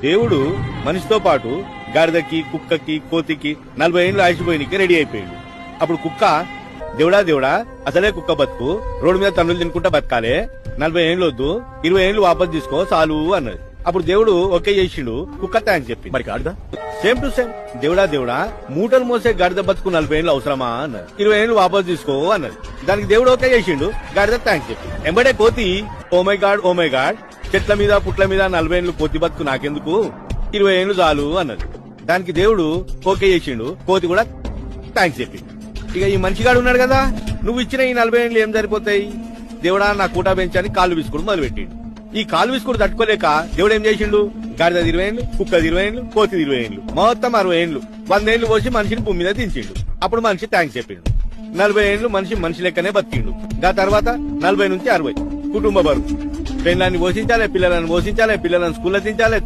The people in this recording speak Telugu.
దేవుడు మనిషితో పాటు గాడిదకి, కుక్కకి, కోతికి 40 ఏళ్ళు ఆయుషిపోయినకి రెడీ అయిపోయిండు. అప్పుడు కుక్క దేవుడా అసలే కుక్క బతుకు, రోడ్డు మీద తన్నులు తినుకుంటా బతకాలే, 40 ఏళ్ళు వద్దు, 20 ఏళ్ళు వాపస్ తీసుకో చాలు అన్నది. అప్పుడు దేవుడు ఓకే చేసిండు, కుక్క థ్యాంక్స్ చెప్పి. మరి గాడిద సేమ్ టు సేమ్ దేవుడా మూటలు మోసే గాడిద బతుకు 40 ఏళ్ళు అవసరమా అన్నది. 20 ఏళ్ళు వాపస్ తీసుకో అన్నది. దానికి దేవుడు ఓకే చేసిండు, గాడిద థ్యాంక్స్ చెప్పి. ఎంబడే కోతి ఓ మై గాడ్ చెట్ల మీద పుట్ల మీద 40 ఏళ్ళు కోతి బతుకు నాకెందుకు, 20 ఏళ్ళు చాలు అన్నది. దానికి దేవుడు ఓకే చేసిండు, కోతి కూడా థ్యాంక్స్ చెప్పి. ఇక ఈ మనిషిగాడు ఉన్నాడు కదా, నువ్వు ఇచ్చిన ఈ 40 ఏళ్ళు ఏం సరిపోతాయి, దేవుడా నా కూటా బెంచని కాళ్ళు విసుకుడు మొదలు పెట్టిండు. ఈ కాలు విసుకుడు తట్టుకోలేక దేవుడు ఏం చేసిండు, గాడిద 20 ఏళ్ళు, కుక్క 20 ఏళ్ళు, కోతి 20 ఏళ్ళు, మొత్తం 60 ఏళ్ళు, 100 ఏళ్ళు పోసి మనిషిని భూమి మీద దించిండు. అప్పుడు మనిషి థ్యాంక్స్ చెప్పిండు. 40 ఏళ్ళు మనిషి లెక్కనే బతికిండు. దా తర్వాత 40 నుంచి 60 కుటుంబ బరువు, పెళ్ళాన్ని పోషించాలి, పిల్లలను పోషించాలి, పిల్లలను స్కూల్లో దించాలి,